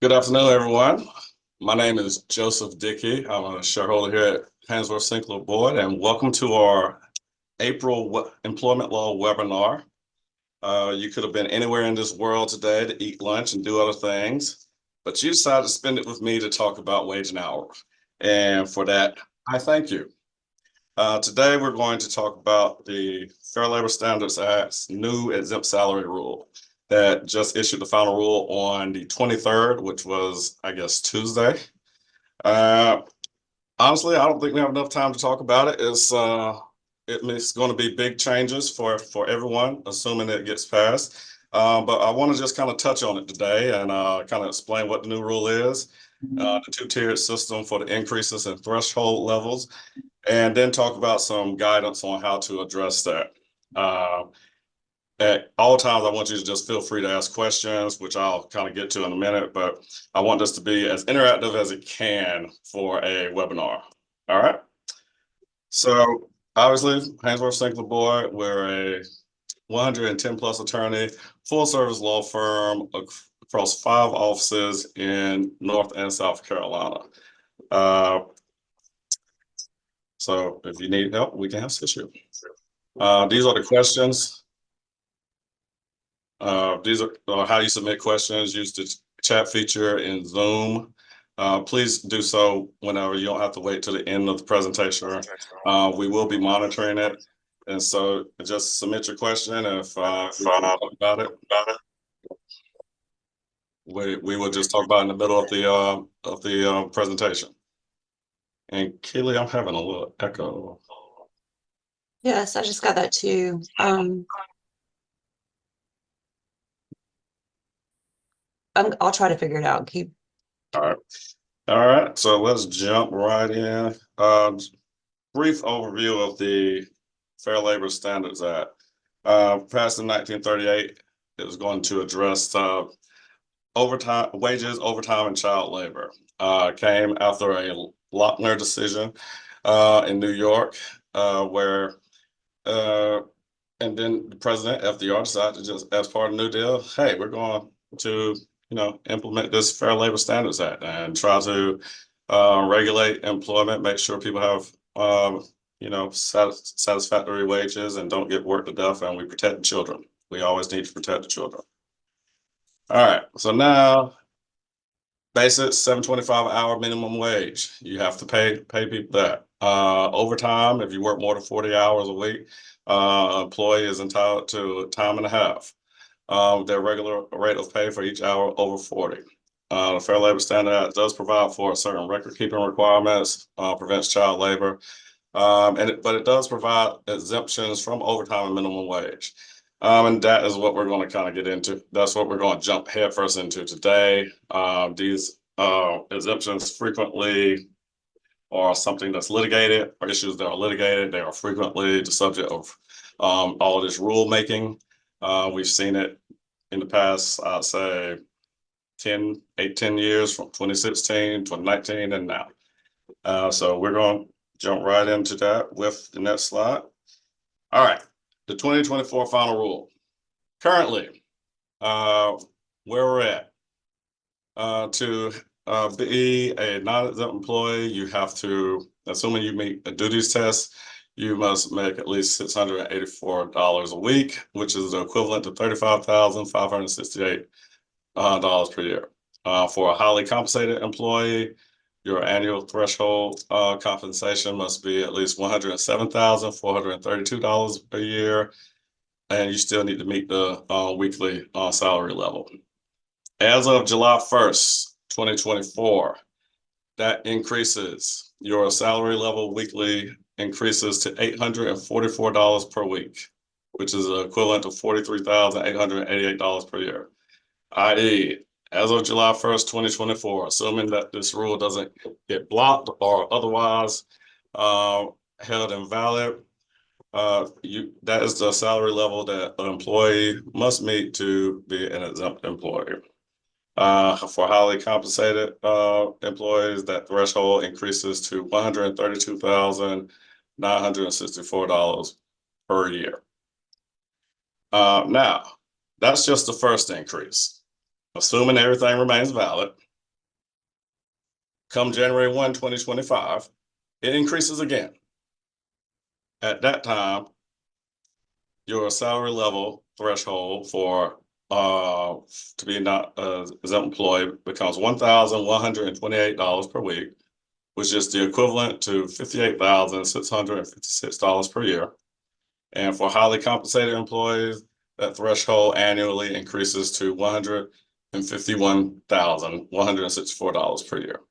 Good afternoon, everyone. My name is Joseph Dickey. I'm a shareholder here at Haynsworth Sinkler Board, and welcome to our April Employment Law webinar. You could have been anywhere in this world today to eat lunch and do other things, but you decided to spend it with me to talk about wage and hour. And for that, I thank you. Today, we're going to talk about the Fair Labor Standards Act's new exempt salary rule that just issued the final rule on the 23rd, which was, I guess, Tuesday. Honestly, I don't think we have enough time to talk about it. It's going to be big changes for everyone, assuming it gets passed. But I want to just kind of touch on it today and kind of explain what the new rule is, the two-tiered system for the increases in threshold levels, and then talk about some guidance on how to address that. At all times, I want you to just feel free to ask questions, which I'll kind of get to in a minute, but I want this to be as interactive as it can for a webinar. All right. So obviously, Haynsworth Sinkler Board, we're a 110 plus attorney, full service law firm across 5 offices in North and South Carolina. So if you need help, we can assist you. These are the questions. These are how you submit questions. Use the chat feature in Zoom. Please do so whenever. You don't have to wait till the end of the presentation. We will be monitoring it. And so just submit your question. If we talk about it, we will just talk about it in the middle of the presentation. And Keely, I'm having a little echo. Yes, I just got that too. I'll try to figure it out. All right. So let's jump right in. Brief overview of the Fair Labor Standards Act. Passed in 1938, it was going to address overtime wages, overtime, and child labor. Came after a Lochner decision in New York, where and then the president, FDR, decided to just, as part of the New Deal, hey, we're going to implement this Fair Labor Standards Act and try to regulate employment, make sure people have satisfactory wages and don't get worked to death, and we protect the children. We always need to protect the children. All right, so now basic $7.25 minimum wage. You have to pay people that. Overtime, if you work more than 40 hours a week, employee is entitled to time and a half. Their regular rate of pay for each hour over 40. The Fair Labor Standard Act does provide for certain record keeping requirements, prevents child labor, but it does provide exemptions from overtime and minimum wage. And that is what we're going to kind of get into. That's what we're going to jump headfirst into today. These exemptions frequently are something that's litigated, or issues that are litigated. They are frequently the subject of all of this rulemaking. We've seen it in the past, I'd say 10 years, from 2016, 2019, and now. So we're going to jump right into that with the next slide. All right, the 2024 final rule. Currently, where we're at, to be a non-exempt employee, you have to, assuming you meet a duties test, you must make at least $684 a week, which is the equivalent to $35,568 per year. For a highly compensated employee, your annual threshold compensation must be at least $107,432 a year, and you still need to meet the weekly salary level. As of July 1st, 2024, that increases your salary level weekly increases to $844 per week, which is equivalent to $43,888 per year. I.e., as of July 1st, 2024, assuming that this rule doesn't get blocked or otherwise held invalid, that is the salary level that an employee must meet to be an exempt employee. For highly compensated employees, that threshold increases to $132,964 per year. Now, that's just the first increase. Assuming everything remains valid, Come January 1, 2025, it increases again. At that time, your salary level threshold for to be not exempt employee becomes $1,128 per week, which is the equivalent to $58,656 per year. And for highly compensated employees, that threshold annually increases to $151,164 per year.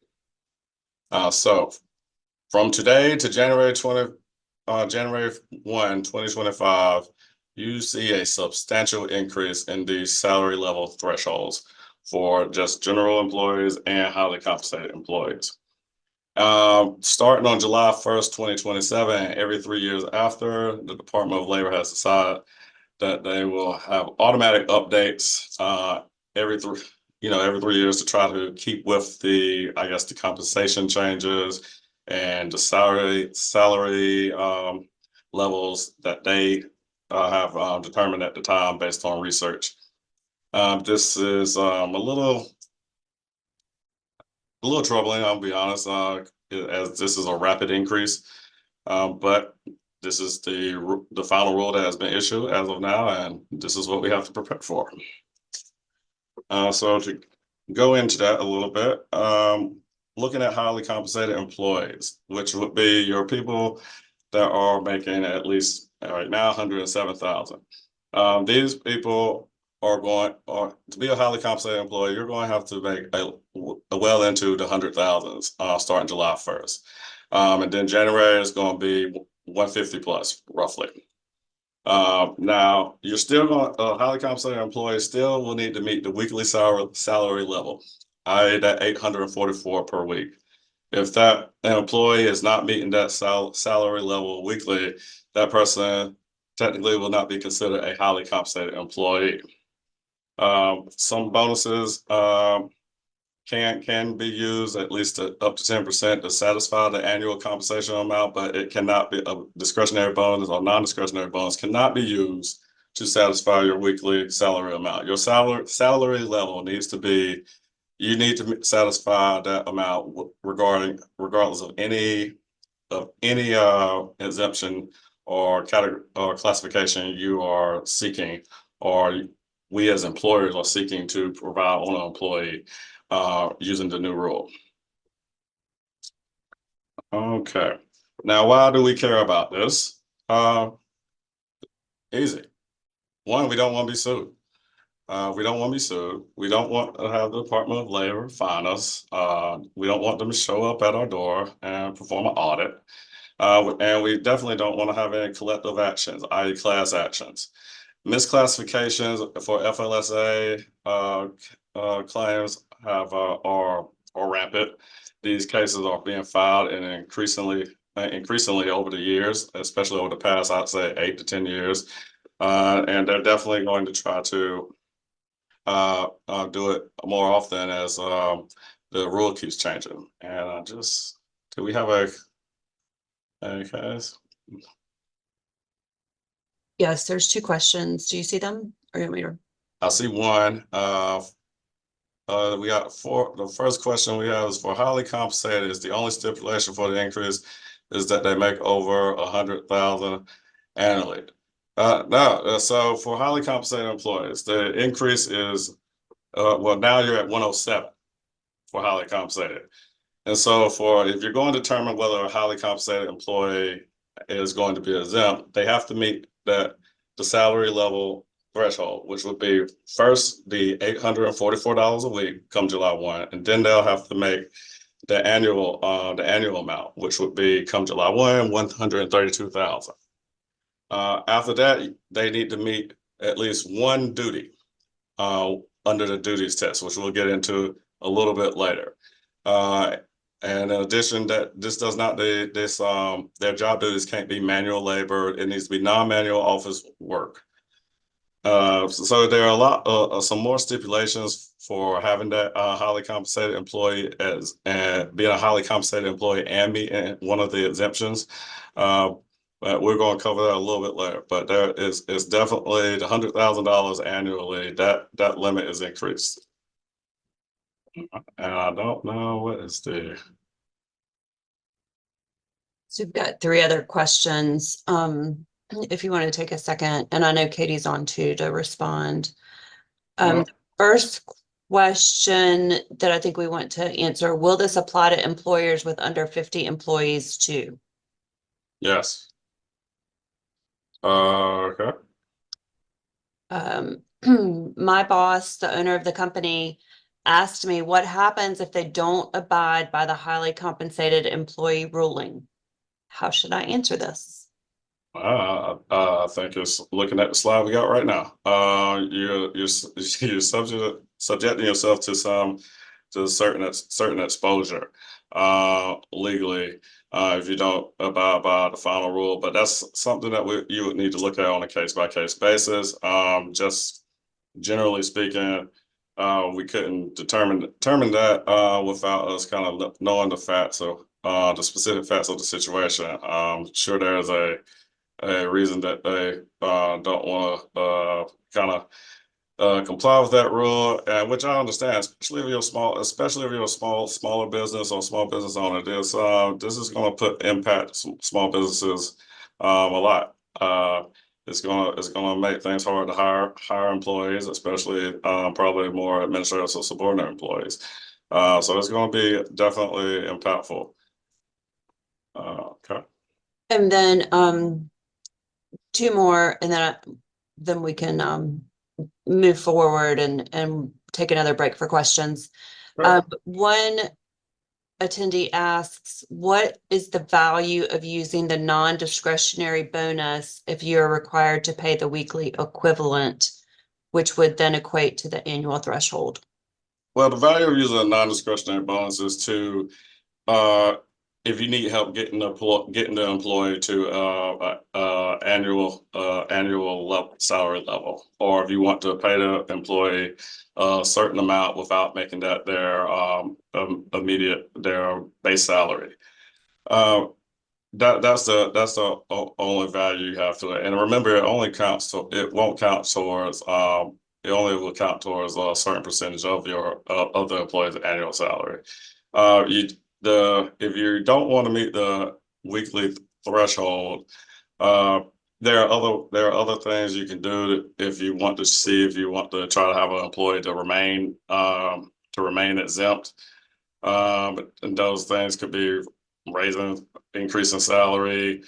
So from today to January 1, 2025, you see a substantial increase in the salary level thresholds for just general employees and highly compensated employees. Starting on July 1st, 2027, every 3 years after, the Department of Labor has decided that they will have automatic updates every 3 years to try to keep with the, I guess, the compensation changes and the salary levels that they have determined at the time based on research. This is a little troubling, I'll be honest, as this is a rapid increase. But this is the final rule that has been issued as of now, and this is what we have to prepare for. So to go into that a little bit, looking at highly compensated employees, which would be your people that are making at least right now 107,000. These people are to be a highly compensated employee, you're going to have to make a well into the 100,000s starting July 1st. And then January is going to be 150 plus roughly. Now you're still going highly compensated employees still will need to meet the weekly salary level, i.e. that 844 per week. If that employee is not meeting that salary level weekly, that person technically will not be considered a highly compensated employee. Some bonuses can be used at least up to 10% to satisfy the annual compensation amount, but it cannot be a discretionary bonus or non-discretionary bonus cannot be used to satisfy your weekly salary amount. Your salary level needs to be, you need to satisfy that amount regardless of any exemption or category or classification you are seeking, or we as employers are seeking to provide on an employee using the new rule. Okay, now why do we care about this? Easy. One, we don't want to be sued. We don't want to be sued. We don't want to have the Department of Labor fine us. We don't want them to show up at our door and perform an audit. And we definitely don't want to have any collective actions, i.e. class actions. Misclassifications for FLSA claims are rampant. These cases are being filed and increasingly over the years, especially over the past, I'd say 8 to 10 years. And they're definitely going to try to do it more often as the rule keeps changing. And do we have any case? Yes, there's 2 questions. Do you see them? Or you want me to? I see one. We got the first question we have is for highly compensated, is the only stipulation for the increase is that they make over 100,000 annually. No, so for highly compensated employees, the increase is, well, now you're at 107 for highly compensated. And so if you're going to determine whether a highly compensated employee is going to be exempt, they have to meet the salary level threshold, which would be first the $844 a week come July 1, and then they'll have to make the annual amount, which would be come July 1, 132,000. After that, they need to meet at least one duty under the duties test, which we'll get into a little bit later. And in addition, that this does not their job duties can't be manual labor. It needs to be non-manual office work. So there are a lot some more stipulations for having that highly compensated employee and being a highly compensated employee and meeting one of the exemptions. But we're going to cover that a little bit later. But there is definitely the $100,000 annually. That limit is increased. And I don't know what is the, So we've got three other questions. If you want to take a second, and I know Katie's on too to respond. well, First question that I think we want to answer, will this apply to employers with under 50 employees too? yes. Okay. My boss, the owner of the company, asked me what happens if they don't abide by the highly compensated employee ruling. How should I answer this? I think it's looking at the slide we got right now. You're subjecting yourself to certain exposure, legally, if you don't abide by the final rule. But that's something that you would need to look at on a case by case basis. Just generally speaking, we couldn't determine that without us kind of knowing the facts of the specific facts of the situation. Sure, there's a reason that they don't want to kind of comply with that rule, and which I understand, especially if you're smaller business or small business owner. This is going to impact small businesses a lot. It's gonna make things hard to hire employees, especially probably more administrative or subordinate employees. So it's going to be definitely impactful. Okay. And then two more, and then we can move forward and take another break for questions. Sure. One attendee asks, what is the value of using the non-discretionary bonus if you are required to pay the weekly equivalent, which would then equate to the annual threshold? Well, the value of using a non-discretionary bonus is to uh, if you need help getting the employee to annual level, salary level, or if you want to pay the employee a certain amount without making that their their base salary. Uh, that's the only value you have to it. And remember, it won't count towards it only will count towards a certain percentage of your of the employee's annual salary. You if you don't want to meet the weekly threshold, uh, there are other things you can do if you want to see if you want to try to have an employee to remain exempt. And those things could be raising, increasing salary,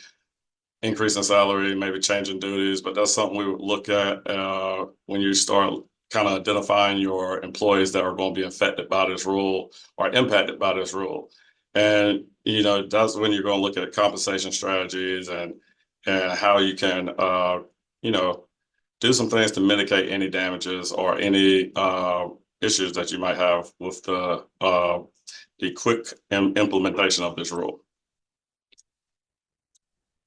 maybe changing duties. But that's something we would look at when you start kind of identifying your employees that are going to be affected by this rule or impacted by this rule. And that's when you're going to look at compensation strategies and how you can you know do some things to mitigate any damages or any issues that you might have with the quick implementation of this rule.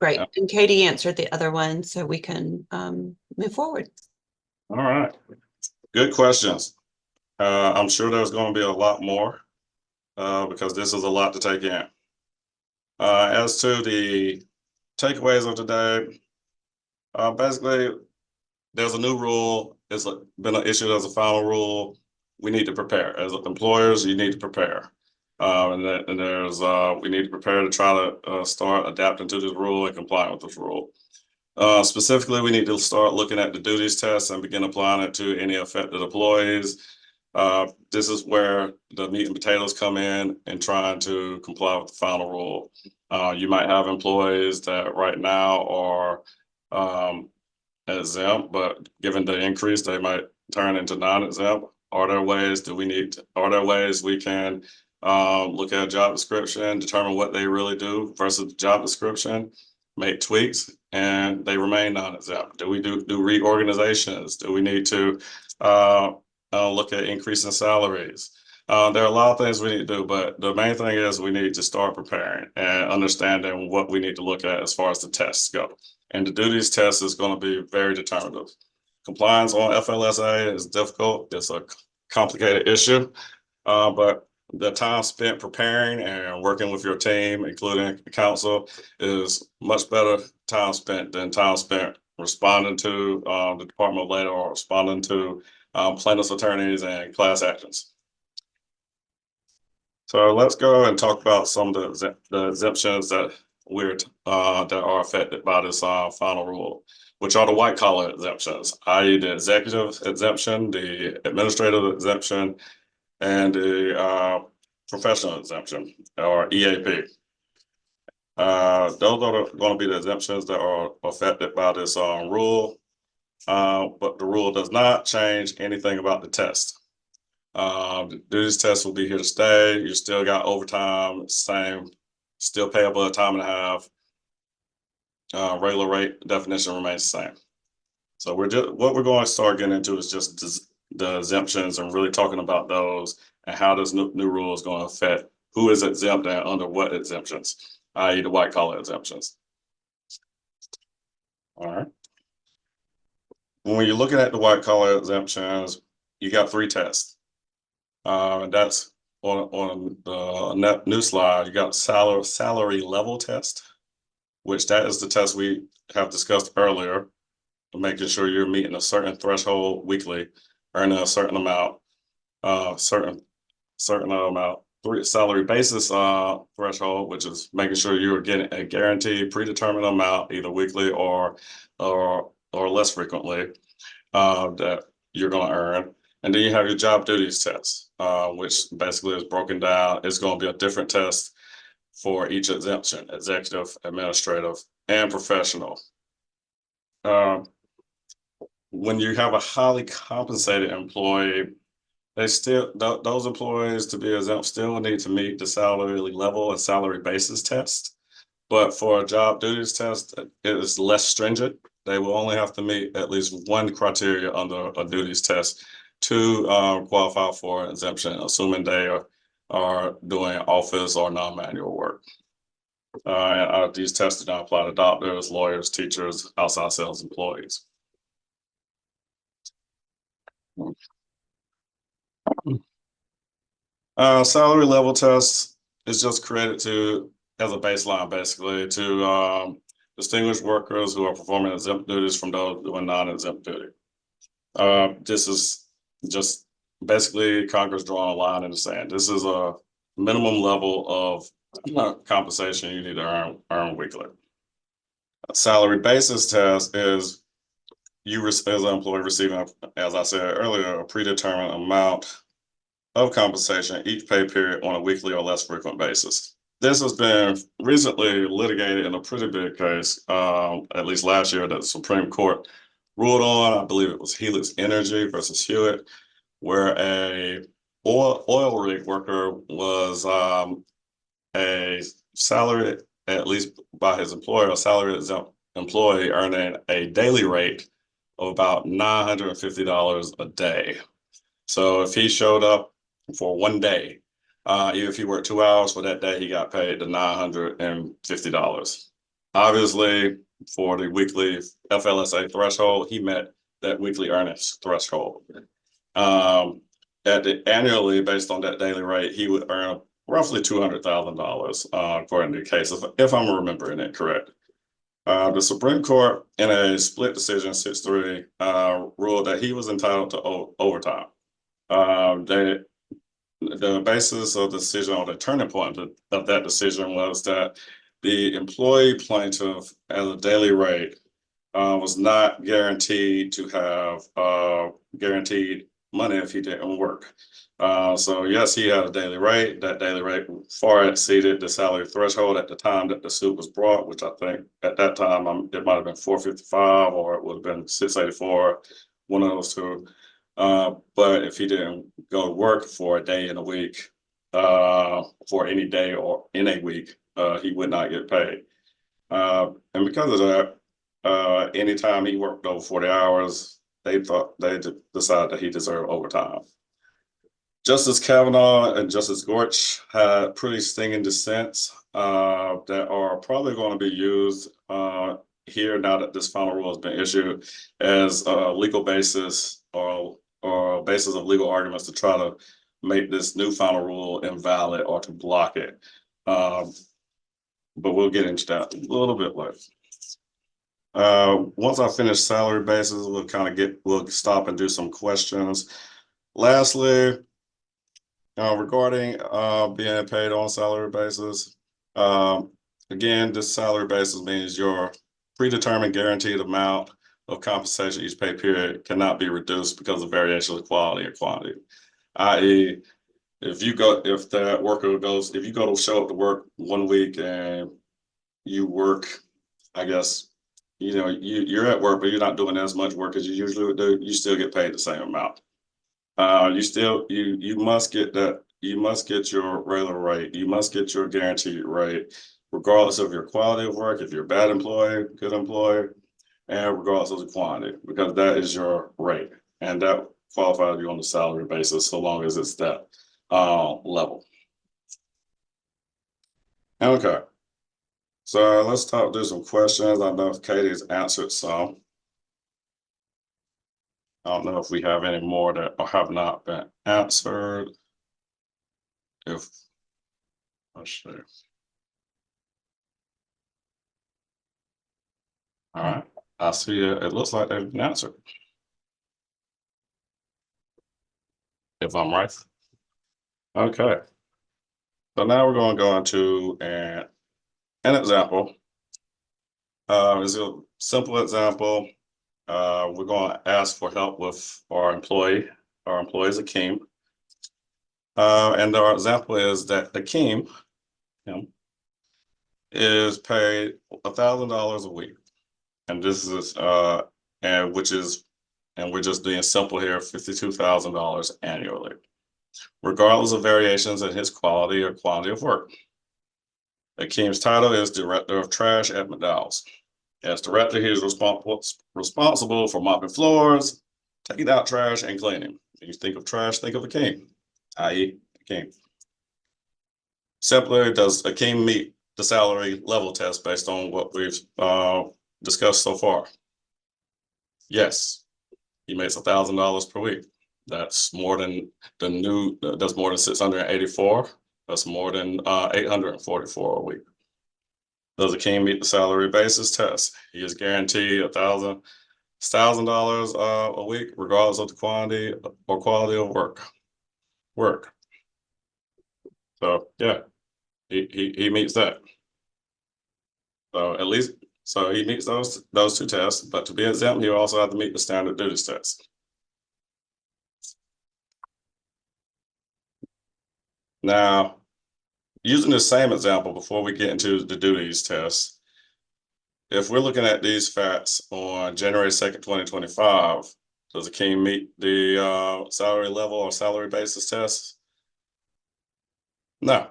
Great. And Katie answered the other one, so we can move forward. All right. Good questions. I'm sure there's going to be a lot more because this is a lot to take in. As to the takeaways of today, basically, there's a new rule. It's been issued as a final rule. We need to prepare. As employers, you need to prepare. We need to prepare to try to start adapting to this rule and complying with this rule. Specifically, we need to start looking at the duties test and begin applying it to any affected employees. This is where the meat and potatoes come in and trying to comply with the final rule. You might have employees that right now are exempt, but given the increase, they might turn into non-exempt. Are there ways we can look at a job description, determine what they really do versus the job description, make tweaks, and they remain non-exempt? Do we do reorganizations? Do we need to look at increasing salaries? There are a lot of things we need to do, but the main thing is we need to start preparing and understanding what we need to look at as far as the tests go. And the duties test is going to be very determinative. Compliance on FLSA is difficult. It's a complicated issue, but the time spent preparing and working with your team, including counsel, is much better time spent than time spent responding to the Department of Labor or responding to plaintiffs' attorneys and class actions. So let's go and talk about some of the exemptions that that are affected by this final rule, which are the white collar exemptions, i.e. the executive exemption, the administrative exemption, and the professional exemption, or EAP. Those are going to be the exemptions that are affected by this rule, but the rule does not change anything about the test. The duties test will be here to stay. You still got overtime, same, still payable at time and a half. Regular rate definition remains the same. So what we're going to start getting into is just the exemptions and really talking about those and how this new rule is going to affect who is exempt and under what exemptions, i.e. the white collar exemptions. All right. When you're looking at the white collar exemptions, you got 3 tests. And that's on the new slide. You got salary level test, which that is the test we have discussed earlier, making sure you're meeting a certain threshold weekly, earning a certain amount, certain amount. 3 salary basis threshold, which is making sure you're getting a guaranteed predetermined amount either weekly or less frequently that you're going to earn. And then you have your job duties test, which basically is broken down. It's going to be a different test for each exemption: executive, administrative, and professional. When you have a highly compensated employee, those employees to be exempt still need to meet the salary level and salary basis test. But for a job duties test, it is less stringent. They will only have to meet at least 1 criteria under a duties test to qualify for exemption, assuming they are doing office or non-manual work. And these tests do not apply to doctors, lawyers, teachers, outside sales employees. Salary level test is just created as a baseline, basically, to distinguish workers who are performing exempt duties from those doing non-exempt duty. This is just basically Congress drawing a line in the sand. This is a minimum level of compensation you need to earn weekly. A salary basis test is you as an employee receiving, as I said earlier, a predetermined amount of compensation each pay period on a weekly or less frequent basis. This has been recently litigated in a pretty big case, at least last year, that the Supreme Court ruled on. I believe it was Helix Energy versus Hewitt, where a oil rig worker was a salary, at least by his employer, a salary exempt employee earning a daily rate of about $950 a day. So if he showed up for 1 day, even if he worked 2 hours for that day, he got paid the $950. Obviously, for the weekly FLSA threshold, he met that weekly earnings threshold. Annually, based on that daily rate, he would earn roughly $200,000, according to the case, if I'm remembering it correct. The Supreme Court, in a split decision, 6-3, ruled that he was entitled to overtime. The basis of the decision, or the turning point of that decision, was that the employee plaintiff at a daily rate was not guaranteed to have guaranteed money if he didn't work. So yes, he had a daily rate. That daily rate far exceeded the salary threshold at the time that the suit was brought, which I think at that time it might have been $455 or it would have been $684, one of those two. But if he didn't go to work for a day in a week, for any day or in a week, he would not get paid. And because of that, anytime he worked over 40 hours, they decided that he deserved overtime. Justice Kavanaugh and Justice Gorsuch had pretty stinging dissents that are probably going to be used here now that this final rule has been issued as a legal basis or basis of legal arguments to try to make this new final rule invalid or to block it. But we'll get into that a little bit later. Once I finish salary basis, we'll stop and do some questions. Lastly, Regarding being paid on a salary basis, again, this salary basis means your predetermined guaranteed amount of compensation each pay period cannot be reduced because of variation of quality or quantity. I.e., if you go to show up to work one week and you work, I guess, you're at work, but you're not doing as much work as you usually would do, you still get paid the same amount. You must get that. You must get your regular rate. You must get your guaranteed rate, regardless of your quality of work. If you're a bad employee, good employee, and regardless of the quantity, because that is your rate, and that qualifies you on the salary basis, so long as it's that level. Okay, so let's do some questions. I know Katie's answered some. I don't know if we have any more that have not been answered. If let's see. All right, I see it looks like they've been answered. If I'm right. Okay. So now we're going to go into an example. It's a simple example. We're going to ask for help with our employee. Our employee is Akeem. And our example is that Akeem, him, is paid $1,000 a week. And this is and we're just doing simple here, $52,000 annually, regardless of variations in his quality or quantity of work. Akeem's title is Director of Trash at McDowell's. As director, he is responsible for mopping floors, taking out trash, and cleaning. When you think of trash, think of Akeem, i.e. Akeem. Simply, does Akeem meet the salary level test based on what we've discussed so far? Yes, he makes $1,000 per week. That's more than that's more than 684. That's more than 844 a week. Does Akeem meet the salary basis test? He is guaranteed $1,000 a week, regardless of the quantity or quality of work. So yeah, he meets that. So at least he meets those two tests. But to be exempt, he will also have to meet the standard duties test. Now, using the same example before we get into the duties test, if we're looking at these facts on January 2nd, 2025, does Akeem meet the salary level or salary basis test? No.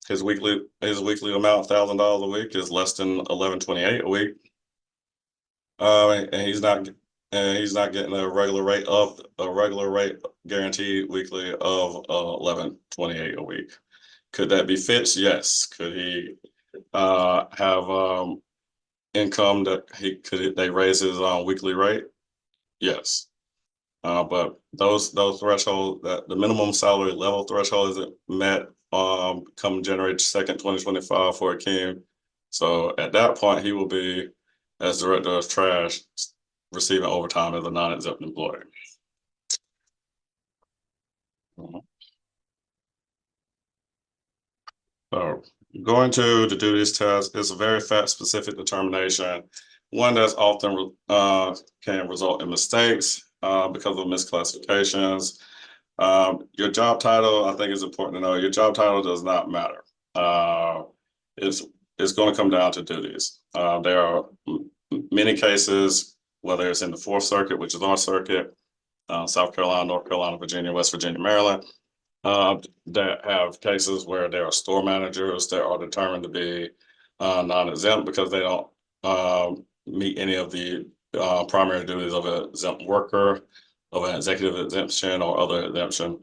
His weekly amount, $1,000 a week, is less than $1,128 a week. And he's not getting a regular rate guaranteed weekly of $1,128 a week. Could that be fixed? Yes. Could he have income that they raise his weekly rate? Yes. But those thresholds, that the minimum salary level threshold isn't met come January 2nd, 2025 for Akeem. So at that point, he will be, as director of trash, receiving overtime as a non-exempt employee. So going to the duties test is a very fact-specific determination, one that's often can result in mistakes because of misclassifications. Your job title, I think, is important to know. Your job title does not matter. It's going to come down to duties. There are many cases, whether it's in the Fourth Circuit, which is our circuit, South Carolina, North Carolina, Virginia, West Virginia, Maryland, that have cases where there are store managers that are determined to be non-exempt because they don't meet any of the primary duties of an exempt worker, of an executive exemption or other exemption.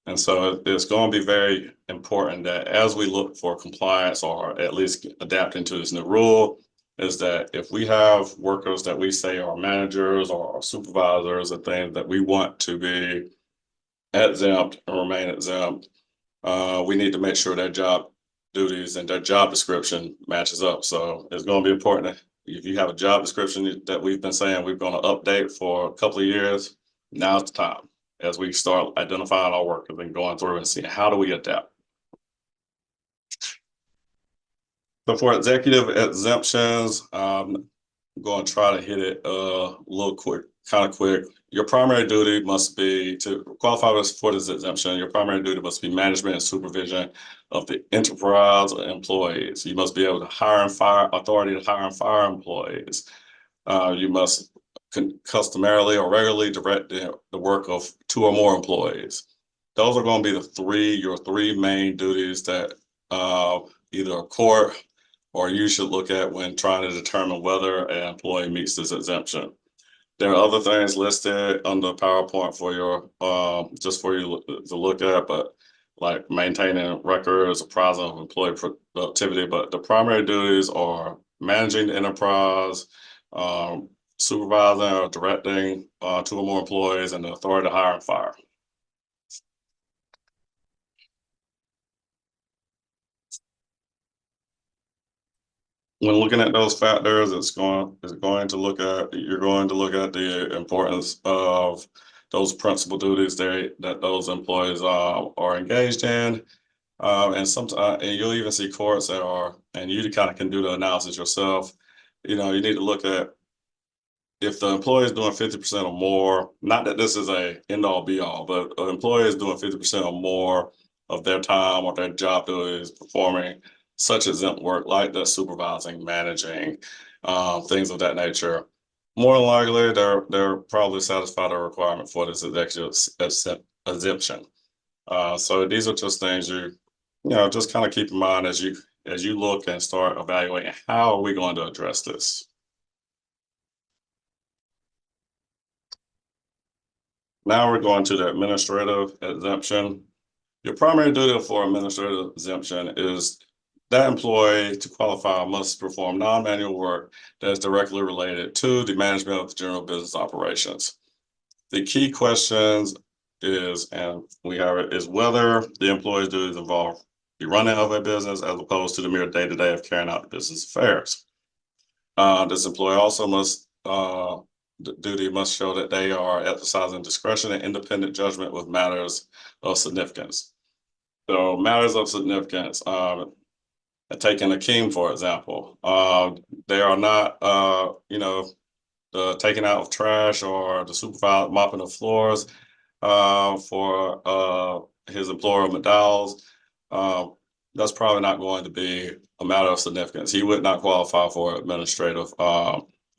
And so it's going to be very important that as we look for compliance or at least adapting to this new rule, is that if we have workers that we say are managers or supervisors and things that we want to be exempt and remain exempt, we need to make sure their job duties and their job description matches up. So it's going to be important that if you have a job description that we've been saying we're going to update for a couple of years, now's the time. as we start identifying our workers and going through and seeing how do we adapt. So for executive exemptions, I'm going to try to hit it a little quick, kind of quick. Your primary duty must be to qualify for this exemption. Your primary duty must be management and supervision of the enterprise employees. You must be able to hire and fire, authority to hire and fire employees. You must customarily or regularly direct the work of 2 or more employees. Those are going to be your three main duties that either a court or you should look at when trying to determine whether an employee meets this exemption. There are other things listed on the PowerPoint for your just for you to look at, but like maintaining records, apprising of employee productivity. But the primary duties are managing the enterprise, supervising or directing 2 or more employees, and the authority to hire and fire. When looking at those factors, you're going to look at the importance of those principal duties that those employees are engaged in. And sometimes, and you'll even see courts and you kind of can do the analysis yourself. You need to look at if the employee is doing 50% or more, not that this is a end all be all, but an employee is doing 50% or more of their time or their job duties performing such exempt work like the supervising, managing, things of that nature. More than likely, they're probably satisfied a requirement for this executive exemption. So these are just things just kind of keep in mind as you look and start evaluating how are we going to address this. Now we're going to the administrative exemption. Your primary duty for administrative exemption is that employee to qualify must perform non-manual work that is directly related to the management of the general business operations. The key questions is whether the employee's duties involve the running of a business as opposed to the mere day-to-day of carrying out the business affairs. This employee also the duty must show that they are exercising discretion and independent judgment with matters of significance. So matters of significance, taking a King, for example, they are not, the taking out of trash or the supervisor mopping the floors for his employer McDowell's. That's probably not going to be a matter of significance. He would not qualify for administrative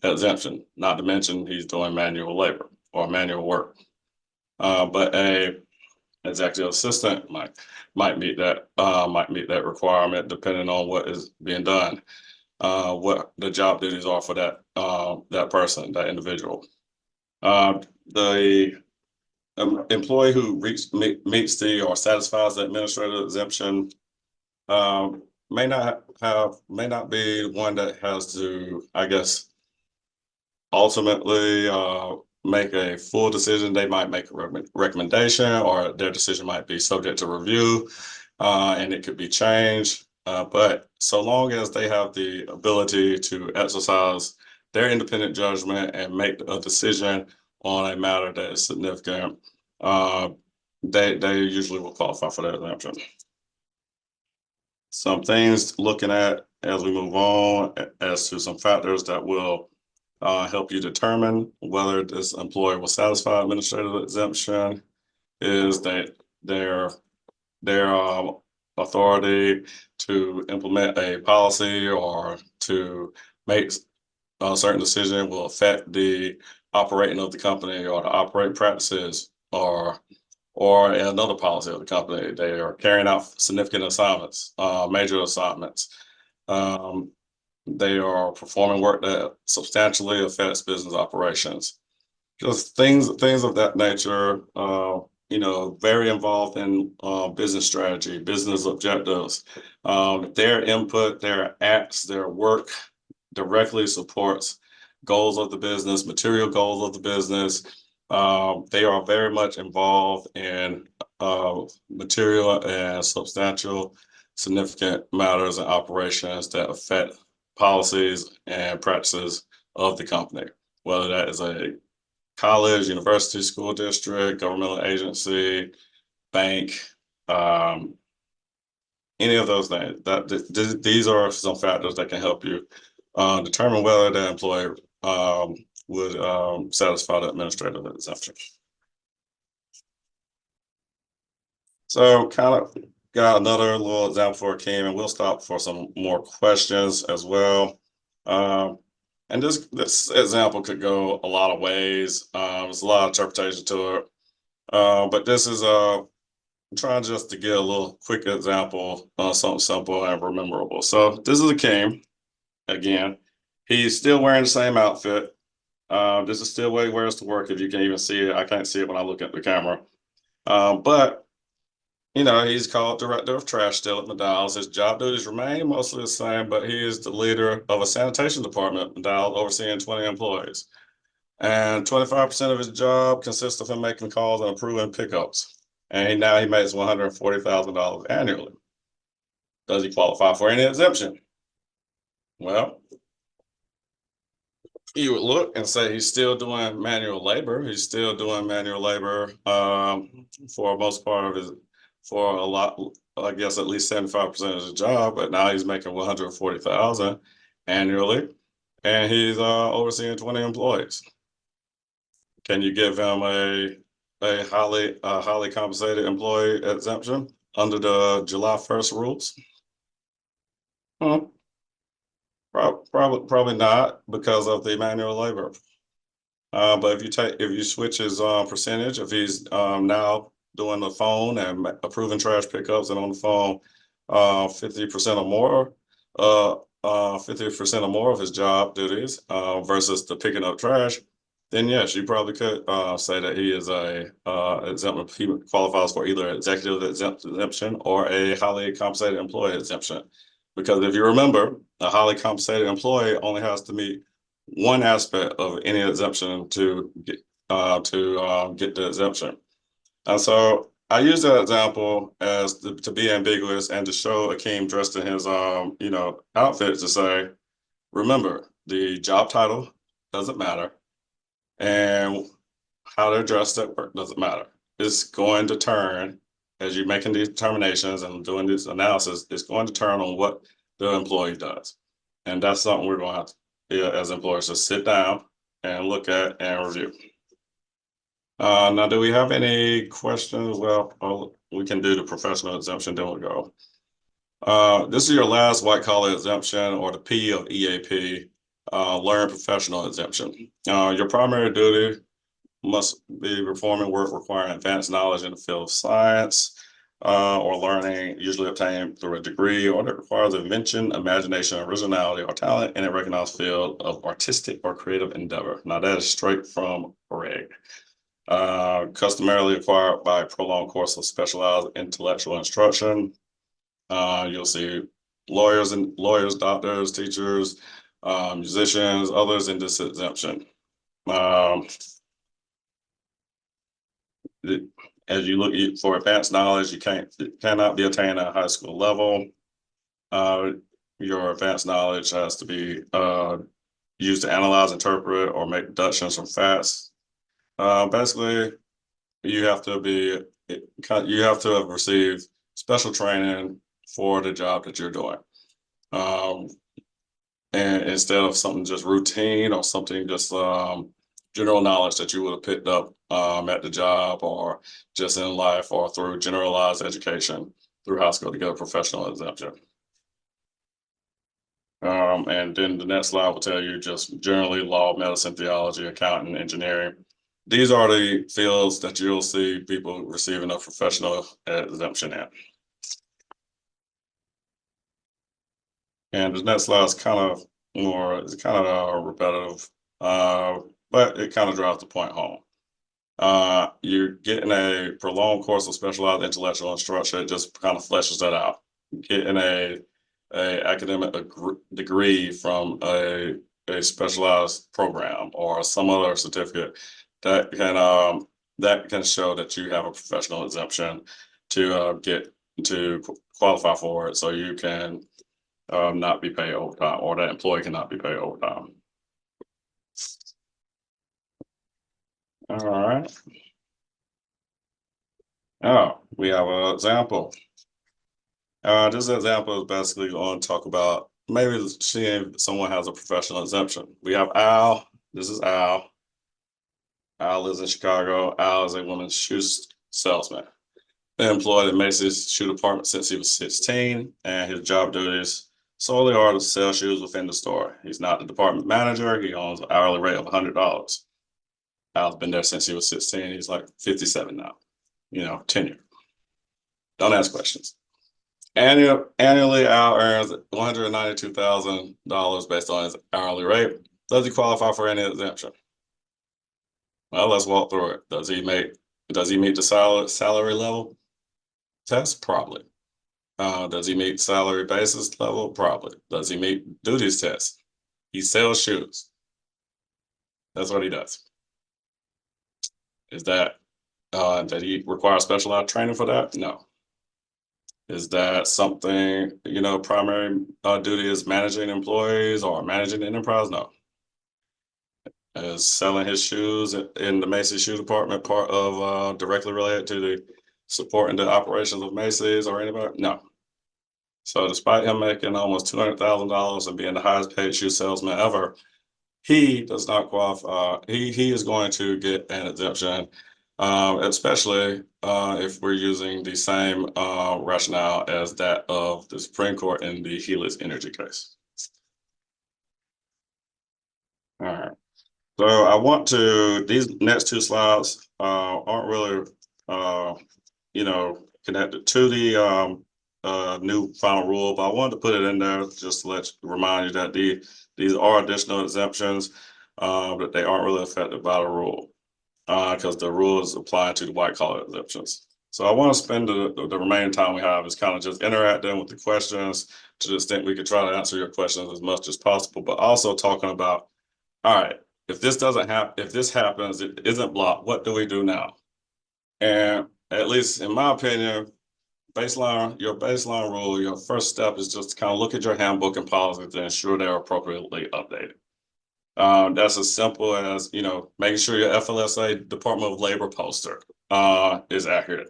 exemption, not to mention he's doing manual labor or manual work. But a executive assistant might meet that requirement depending on what is being done, what the job duties are for that person, that individual. The employee who meets the or satisfies the administrative exemption may not be one that has to, I guess, ultimately make a full decision. They might make a recommendation, or their decision might be subject to review, and it could be changed. But so long as they have the ability to exercise their independent judgment and make a decision on a matter that is significant, they usually will qualify for that exemption. Some things looking at as we move on as to some factors that will help you determine whether this employee will satisfy administrative exemption is that their authority to implement a policy or to make a certain decision will affect the operating of the company or the operating practices or another policy of the company. They are carrying out significant assignments, major assignments. They are performing work that substantially affects business operations. Just things of that nature, very involved in business strategy, business objectives. Their input, their acts, their work directly supports goals of the business, material goals of the business. They are very much involved in material and substantial significant matters and operations that affect policies and practices of the company, whether that is a college, university, school district, governmental agency, bank, any of those things. These are some factors that can help you determine whether the employer would satisfy the administrative exemption. So kind of got another little example for Akeem, and we'll stop for some more questions as well. And this example could go a lot of ways. There's a lot of interpretation to it. But this is trying just to get a little quick example, something simple and rememberable. So this is Akeem again. He's still wearing the same outfit. This is still what he wears to work. If you can even see it, I can't see it when I look at the camera. But you know, he's called director of trash still at McDonald's. His job duties remain mostly the same, but he is the leader of a sanitation department at McDonald's, overseeing 20 employees. And 25% of his job consists of him making calls and approving pickups. And now he makes $140,000 annually. Does he qualify for any exemption? Well, you would look and say he's still doing manual labor. He's still doing manual labor for most part of his, for a lot, I guess at least 75% of his job, but now he's making 140,000 annually, and he's overseeing 20 employees. Can you give him a highly compensated employee exemption under the July 1st rules? Probably not, because of the manual labor. But if you switch his percentage, if he's now doing the phone and approving trash pickups and on the phone 50% or more, 50% or more of his job duties versus the picking up trash, then yes, you probably could say that he is a exempt. He qualifies for either executive exemption or a highly compensated employee exemption. Because if you remember, a highly compensated employee only has to meet one aspect of any exemption to get the exemption. And so I use that example as to be ambiguous and to show Akeem dressed in his outfit to say, remember, the job title doesn't matter, and how they're dressed at work doesn't matter. It's going to turn, as you're making these determinations and doing this analysis, it's going to turn on what the employee does. And that's something we're going to have to, as employers, to sit down and look at and review. Now, do we have any questions? Well, we can do the professional exemption, then we'll go. This is your last white collar exemption, or the P of EAP, learn professional exemption. Your primary duty must be performing work requiring advanced knowledge in the field of science or learning, usually obtained through a degree, or that requires invention, imagination, originality, or talent in a recognized field of artistic or creative endeavor. Now, that is straight from Reg. Customarily acquired by a prolonged course of specialized intellectual instruction. You'll see lawyers, doctors, teachers, musicians, others in this exemption. As you look for advanced knowledge, it cannot be attained at a high school level. Your advanced knowledge has to be used to analyze, interpret, or make deductions from facts. Basically, you have to have received special training for the job that you're doing. And instead of something just routine or something just general knowledge that you would have picked up at the job or just in life or through generalized education through high school to get a professional exemption. And then the next slide will tell you just generally law, medicine, theology, accounting, engineering. These are the fields that you'll see people receiving a professional exemption in. And the next slide is kind of repetitive, but it kind of drives the point home. You're getting a prolonged course of specialized intellectual instruction. It just kind of fleshes that out. Getting a academic degree from a specialized program or some other certificate that can show that you have a professional exemption to qualify for it, so you can not be paid overtime, or that employee cannot be paid overtime. All right. Oh, we have an example. This example is basically going to talk about maybe seeing someone has a professional exemption. We have Al. This is Al. Al lives in Chicago. Al is a women's shoe salesman. Been employed at Macy's shoe department since he was 16, and his job duties solely are to sell shoes within the store. He's not the department manager. He owns an hourly rate of $100. Al's been there since he was 16. He's like 57 now. Tenure. Don't ask questions. Annually, Al earns $192,000 based on his hourly rate. Does he qualify for any exemption? Well, let's walk through it. Does he meet the salary level test? Probably. Does he meet salary basis level? Probably. Does he meet duties test? He sells shoes. That's what he does. Is that he require specialized training for that? No. Is that something, primary duty is managing employees or managing the enterprise? No. Is selling his shoes in the Macy's shoe department part of directly related to the supporting the operations of Macy's or anybody? No. So despite him making almost $200,000 and being the highest paid shoe salesman ever, he does not qualify. He is going to get an exemption, especially if we're using the same rationale as that of the Supreme Court in the Helix Energy case. All right. So I want to, these next two slides aren't really, connected to the new final rule, but I wanted to put it in there just to remind you that these are additional exemptions, but they aren't really affected by the rule because the rule is applied to the white collar exemptions. So I want to spend the remaining time we have is kind of just interacting with the questions to the extent we could try to answer your questions as much as possible, but also talking about, all right, if this doesn't happen, if this happens, it isn't blocked, what do we do now? And at least in my opinion, your baseline rule, your first step is just to kind of look at your handbook and policies to ensure they're appropriately updated. That's as simple as, making sure your FLSA Department of Labor poster is accurate.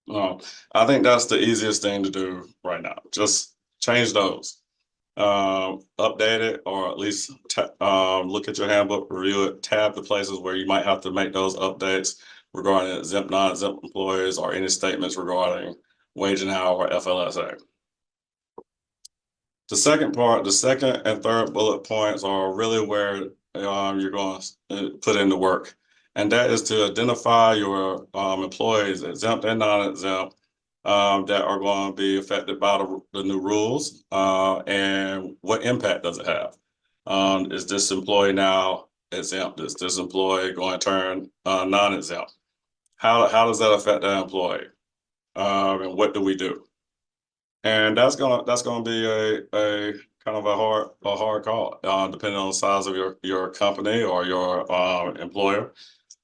I think that's the easiest thing to do right now. Just change those. Update it, or at least look at your handbook, review it, tab the places where you might have to make those updates regarding exempt, non-exempt employees, or any statements regarding wage and hour or FLSA. The second and third bullet points are really where you're going to put in the work, and that is to identify your employees, exempt and non-exempt, that are going to be affected by the new rules, and what impact does it have? Is this employee now exempt? Is this employee going to turn non-exempt? How does that affect that employee? And what do we do? And that's gonna be a kind of a hard call, depending on the size of your company or your employer.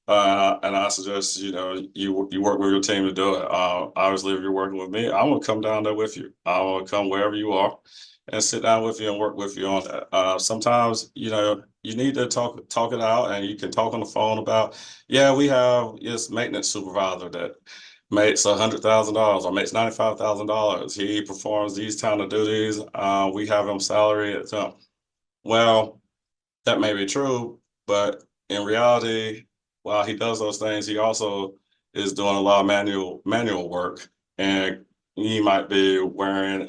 And I suggest you work with your team to do it. Obviously, if you're working with me, I will come down there with you. I will come wherever you are and sit down with you and work with you on that. Sometimes you need to talk it out, and you can talk on the phone about, yeah, we have this maintenance supervisor that makes $100,000 or makes $95,000. He performs these kind of duties. We have him salary at some. Well, that may be true, but in reality, while he does those things, he also is doing a lot of manual work, and he might be wearing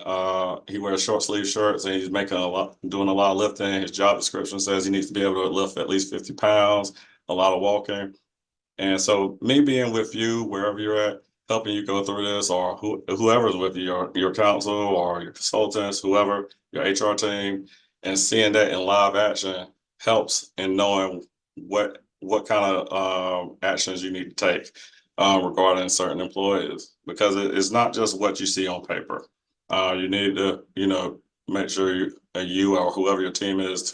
he wears short sleeve shirts, and he's doing a lot of lifting. His job description says he needs to be able to lift at least 50 pounds, a lot of walking. And so me being with you wherever you're at, helping you go through this, or whoever's with you, your counsel or your consultants, whoever, your HR team, and seeing that in live action helps in knowing what kind of actions you need to take regarding certain employees, because it's not just what you see on paper. You need to make sure you or whoever your team is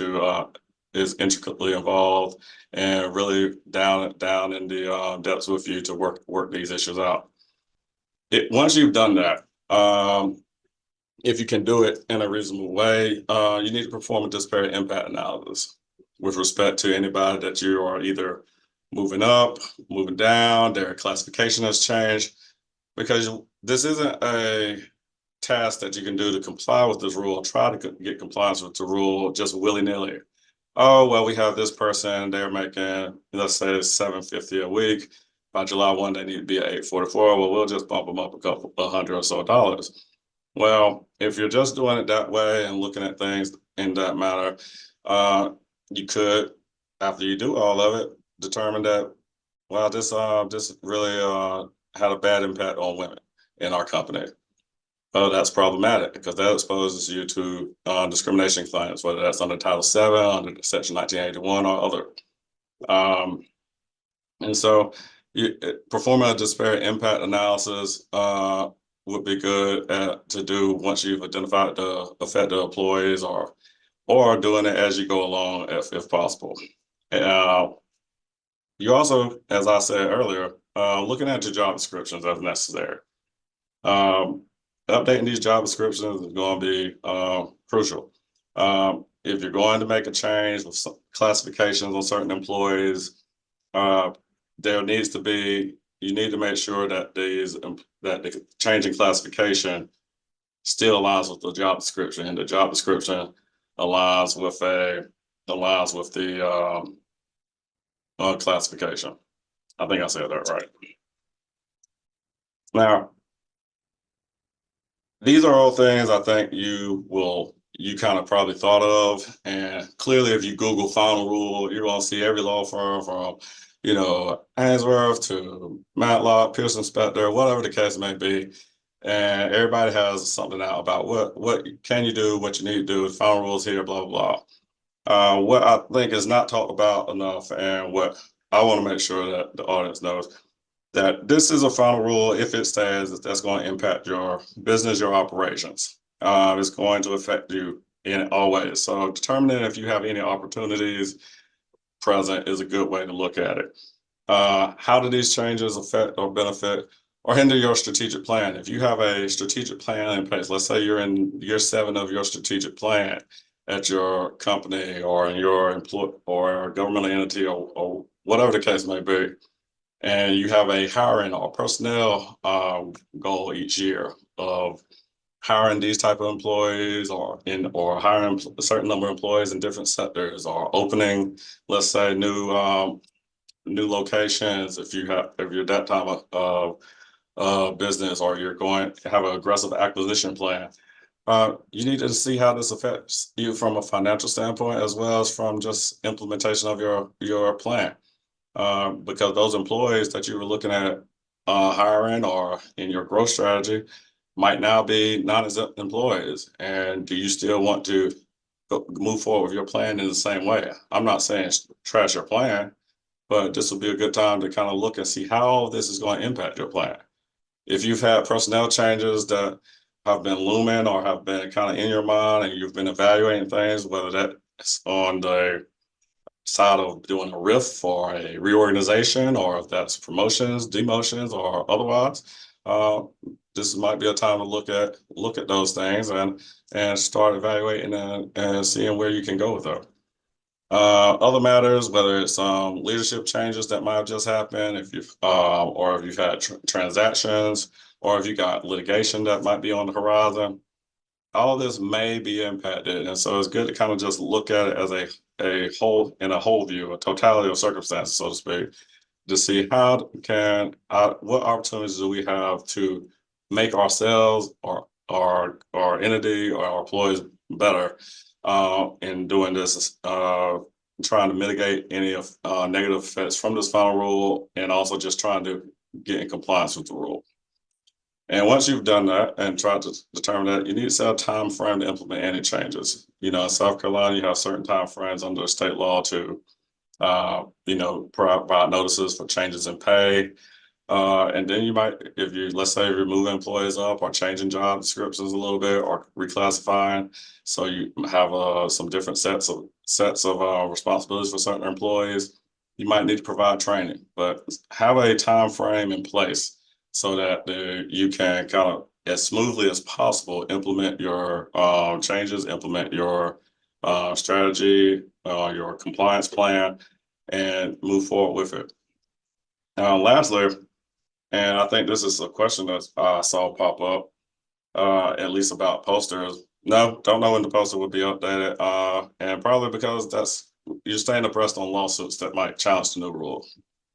intricately involved and really down in the depths with you to work these issues out. Once you've done that, if you can do it in a reasonable way, you need to perform a disparate impact analysis with respect to anybody that you are either moving up, moving down, their classification has changed, because this isn't a task that you can do to comply with this rule, try to get compliance with the rule just willy-nilly. Oh, well, we have this person, they're making, let's say, $750 a week. By July 1, they need to be at 844. Well, we'll just bump them up a hundred or so dollars. Well, if you're just doing it that way and looking at things in that manner, you could, after you do all of it, determine that, well, this really had a bad impact on women in our company. That's problematic because that exposes you to discrimination claims, whether that's under Title VII, under Section 1981, or other. And so, performing a disparate impact analysis would be good to do once you've identified the affected employees, or doing it as you go along if possible. You also, as I said earlier, looking at your job descriptions as necessary. Updating these job descriptions is going to be crucial. If you're going to make a change with classifications on certain employees, there needs to be, you need to make sure that that the change in classification still aligns with the job description, and the job description aligns with the classification. I think I said that right. Now, these are all things I think you kind of probably thought of, and clearly if you Google final rule, you're going to see every law firm from, Haynsworth to Matlock, Pearson Spector, whatever the case may be. And everybody has something out about what can you do, what you need to do, the final rules here, blah, blah, blah. What I think is not talked about enough, and what I want to make sure that the audience knows, that this is a final rule. If it stands, that's going to impact your business, your operations. It's going to affect you in all ways. So determining if you have any opportunities present is a good way to look at it. How do these changes affect or benefit or hinder your strategic plan? If you have a strategic plan in place, let's say you're in year 7 of your strategic plan at your company or in your employee or governmental entity, or whatever the case may be, and you have a hiring or personnel goal each year of hiring these type of employees, or hiring a certain number of employees in different sectors, or opening, let's say, new locations. If you're that type of business, or you're going to have an aggressive acquisition plan, you need to see how this affects you from a financial standpoint, as well as from just implementation of your plan. Because those employees that you were looking at hiring or in your growth strategy might now be non-exempt employees. And do you still want to move forward with your plan in the same way? I'm not saying trash your plan, but this will be a good time to kind of look and see how this is going to impact your plan. If you've had personnel changes that have been looming or have been kind of in your mind, and you've been evaluating things, whether that's on the side of doing a RIF or a reorganization, or if that's promotions, demotions, or otherwise, this might be a time to look at those things and start evaluating and seeing where you can go with them. Other matters, whether it's leadership changes that might have just happened, if you've or if you've had transactions, or if you got litigation that might be on the horizon, all of this may be impacted. And so it's good to kind of just look at it as a whole, in a whole view, a totality of circumstances, so to speak, to see what opportunities do we have to make ourselves or our entity or our employees better in doing this, trying to mitigate any of negative effects from this final rule, and also just trying to get in compliance with the rule. And once you've done that and tried to determine that, you need to set a time frame to implement any changes. In South Carolina, you have certain time frames under state law to, provide notices for changes in pay. And then you might, let's say you're moving employees up or changing job descriptions a little bit or reclassifying, so you have some different sets of responsibilities for certain employees, you might need to provide training, but have a time frame in place so that you can kind of, as smoothly as possible, implement your changes, implement your strategy, your compliance plan, and move forward with it. Lastly, and I think this is a question that I saw pop up, at least about posters. No, don't know when the poster will be updated. And probably because you're staying abreast on lawsuits that might challenge the new rule.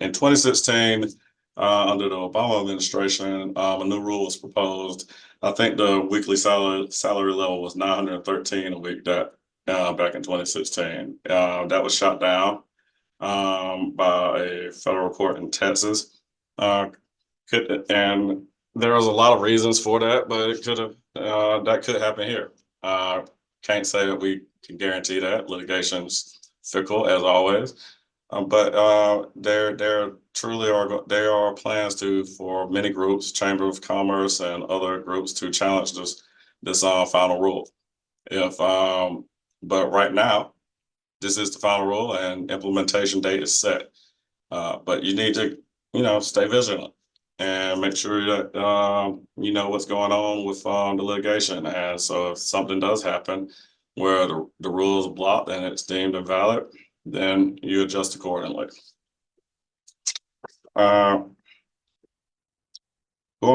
In 2016, under the Obama administration, a new rule was proposed. I think the weekly salary level was 913 a week back in 2016. That was shot down by a federal court in Texas. Uh, and there was a lot of reasons for that, but that could happen here. Can't say that we can guarantee that. Litigation's fickle as always. But there truly are plans for many groups, Chamber of Commerce and other groups, to challenge this final rule. But right now, this is the final rule and implementation date is set. But you need to, stay vigilant and make sure that you know what's going on with the litigation. And so if something does happen where the rule is blocked and it's deemed invalid, then you adjust accordingly. Going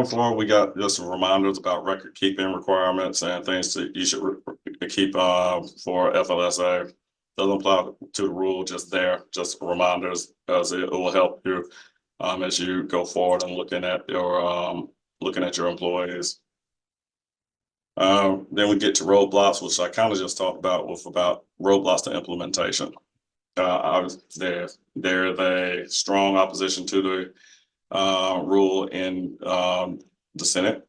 forward, we got just some reminders about record keeping requirements and things that you should keep for FLSA. Doesn't apply to the rule, just reminders, as it will help you as you go forward and looking at your employees. Then we get to roadblocks, which I kind of just talked about about roadblocks to implementation. There's a strong opposition to the rule in the Senate.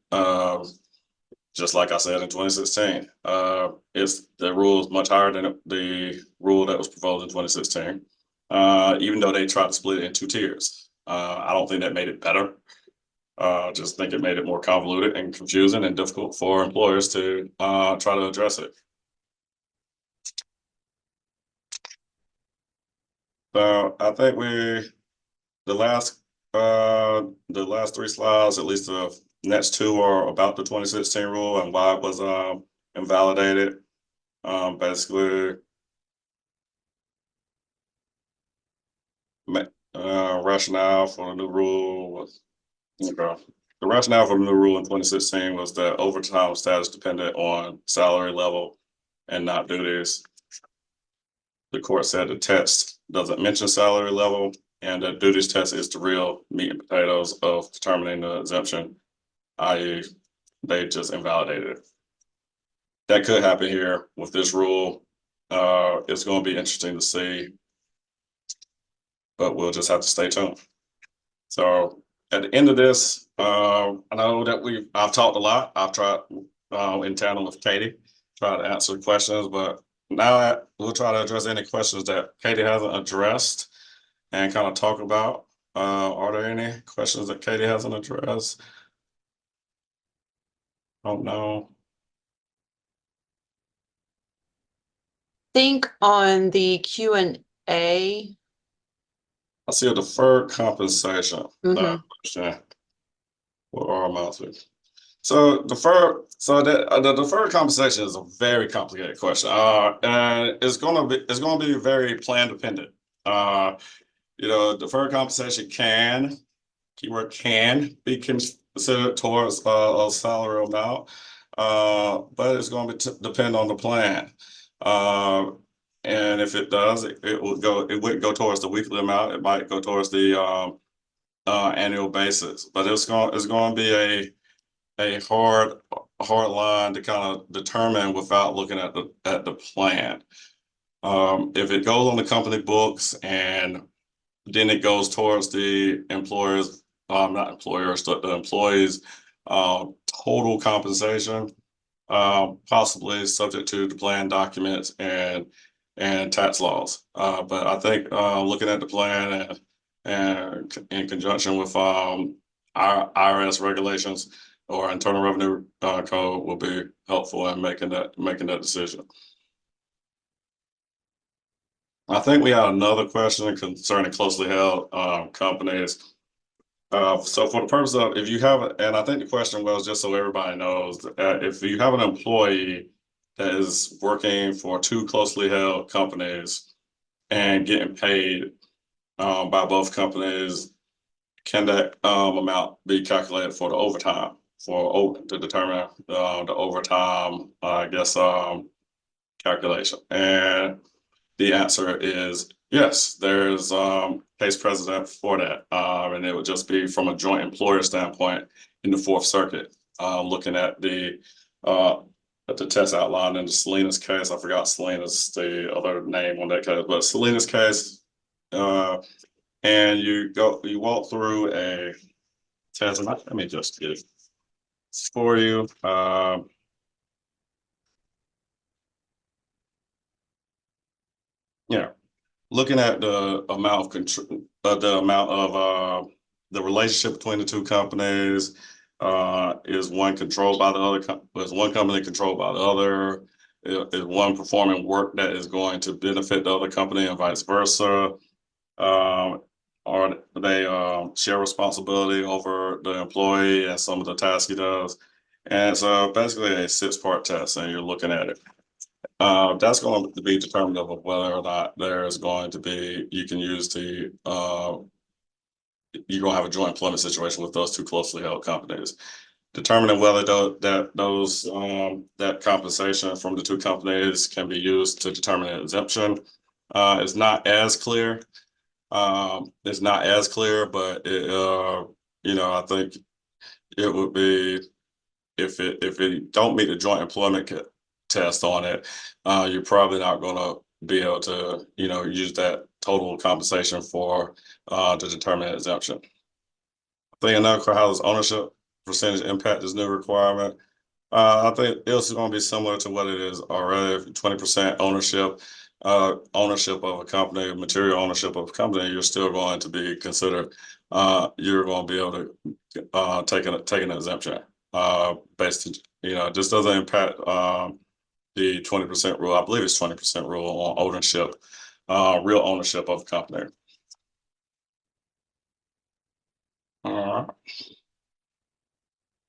Just like I said in 2016, the rule is much higher than the rule that was proposed in 2016. Even though they tried to split it in two tiers, I don't think that made it better. Just think it made it more convoluted and confusing and difficult for employers to try to address it. So I think the last three slides, at least the next two, are about the 2016 rule and why it was invalidated. Basically, rationale for the new rule was, the rationale for the new rule in 2016 was that overtime status dependent on salary level and not duties. The court said the text doesn't mention salary level, and the duties test is the real meat and potatoes of determining the exemption, i.e., they just invalidated it. That could happen here with this rule. It's going to be interesting to see, but we'll just have to stay tuned. So at the end of this, I know that I've talked a lot. I've tried in tandem with Katie, try to answer questions, but now we'll try to address any questions that Katie hasn't addressed and kind of talk about. Are there any questions that Katie hasn't addressed? Don't know. Think on the Q&A. I see a deferred compensation Mhm. question. What are amounts with? So the deferred compensation is a very complicated question. And it's gonna be very plan dependent. Deferred compensation keyword can be considered towards a salary amount, but it's going to depend on the plan. And if it does, it wouldn't go towards the weekly amount. It might go towards the annual basis. But it's going to be a hard line to kind of determine without looking at the plan. If it goes on the company books and then it goes towards the employers, not employers, but the employees' total compensation, possibly subject to the plan documents and tax laws. But I think looking at the plan and in conjunction with our IRS regulations or Internal Revenue Code will be helpful in making that decision. I think we had another question concerning closely held companies. So for the purpose of, if you have, and I think the question was just so everybody knows, if you have an employee that is working for two closely held companies and getting paid by both companies can that amount be calculated for the overtime to determine the overtime, I guess, calculation? And the answer is yes, there's case precedent for that. And it would just be from a joint employer standpoint in the Fourth Circuit, looking at the test outlined in the Salinas case. I forgot Salinas, the other name on that case, but Salinas case, and you walk through a test. Let me just get it for you. Yeah, looking at the amount of control, the relationship between the two companies, is one controlled by the other, is one company controlled by the other? Is one performing work that is going to benefit the other company and vice versa? Or they share responsibility over the employee and some of the tasks he does? And so basically a 6-part test, and you're looking at it. That's going to be determinative of whether or not there's going to be, you can use the, you're going to have a joint employment situation with those two closely held companies. Determining whether that compensation from the two companies can be used to determine an exemption is not as clear. It's not as clear, but I think it would be, if it don't meet the joint employment test on it, you're probably not going to be able to, use that total compensation for to determine an exemption. I think another how does ownership percentage impact this new requirement? I think it's going to be similar to what it is already. 20% ownership of a company, material ownership of a company, you're still going to be considered. You're going to be able to take an exemption. Based, this doesn't impact the 20% rule. I believe it's 20% rule on ownership, real ownership of the company.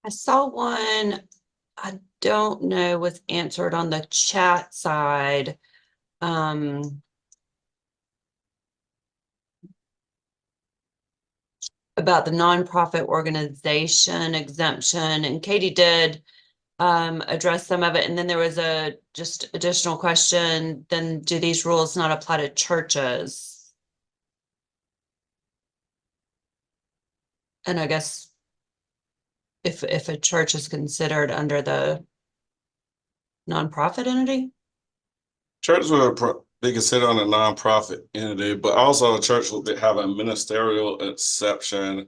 I saw one, I don't know, was answered on the chat side. About the nonprofit organization exemption, and Katie did address some of it. And then there was a just additional question, then do these rules not apply to churches? And I guess if a church is considered under the nonprofit entity? Church would be considered on a nonprofit entity, but also a church would have a ministerial exception,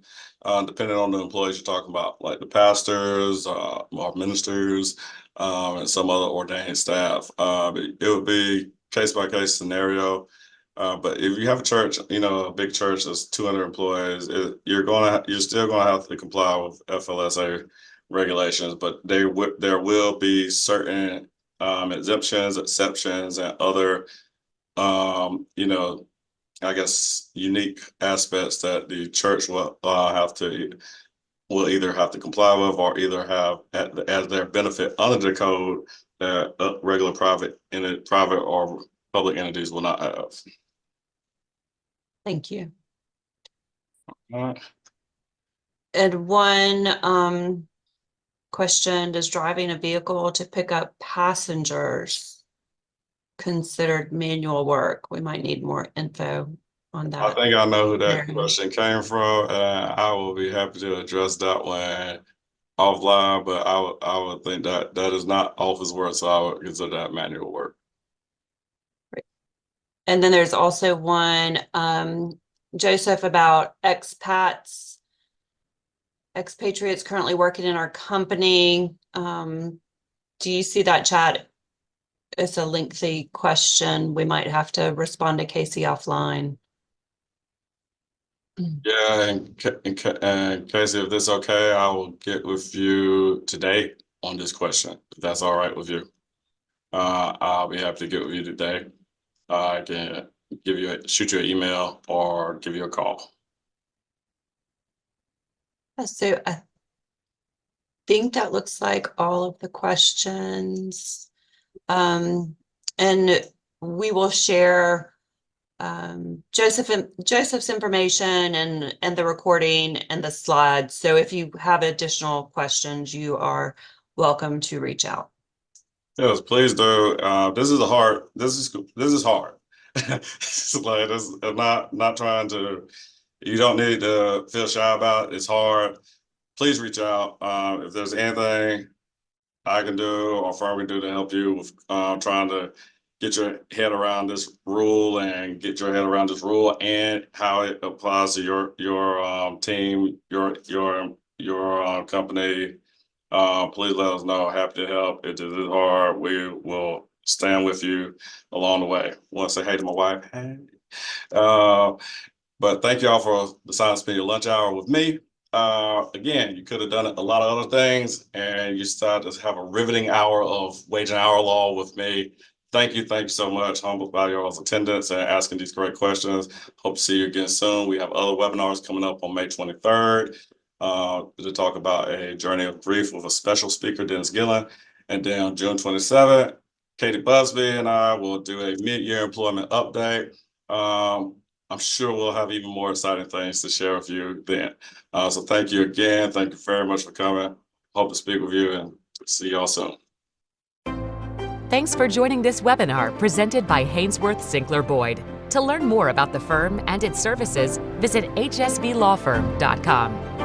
depending on the employees you're talking about, like the pastors, or ministers, and some other ordained staff. It would be case by case scenario. But if you have a church, a big church that's 200 employees, you're still gonna have to comply with FLSA regulations, but there will be certain exemptions, exceptions, and other, I guess, unique aspects that the church will either have to comply with, or either have as their benefit under the code that regular private or public entities will not have. Thank you. All right. And one question, does driving a vehicle to pick up passengers considered manual work? We might need more info on that. I think I know who that question came from. I will be happy to address that one offline, but I would think that is not office work, so I would consider that manual work. Great. And then there's also one, Joseph, about expatriates currently working in our company. Do you see that chat? It's a lengthy question. We might have to respond to Casey offline. Yeah, and Casey, if this is okay, I will get with you today on this question, if that's all right with you. I'll be happy to get with you today. I can shoot you an email or give you a call. So I think that looks like all of the questions. And we will share Joseph's information and the recording and the slides. So if you have additional questions, you are welcome to reach out. Yes, please do. This is hard. This is hard. It's like this. I'm not trying to. You don't need to feel shy about it. It's hard. Please reach out. If there's anything I can do or firm can do to help you with trying to get your head around this rule and get your head around this rule and how it applies to your team, your company. Please let us know. Happy to help. It is hard. We will stand with you along the way. Want to say hey to my wife. Hey. Uh, but thank y'all for deciding to spend your lunch hour with me. Again, you could have done a lot of other things and you decided to have a riveting hour of wage and hour law with me. Thank you so much. Humbled by y'all's attendance and asking these great questions. Hope to see you again soon. We have other webinars coming up on May 23rd to talk about a journey of grief with a special speaker, Dennis Gillen. And then on June 27th, Katie Busby and I will do a mid-year employment update. I'm sure we'll have even more exciting things to share with you then. So thank you again. Thank you very much for coming. Hope to speak with you and see y'all soon. Thanks for joining this webinar presented by Haynsworth Sinkler Boyd. To learn more about the firm and its services, visit hsblawfirm.com.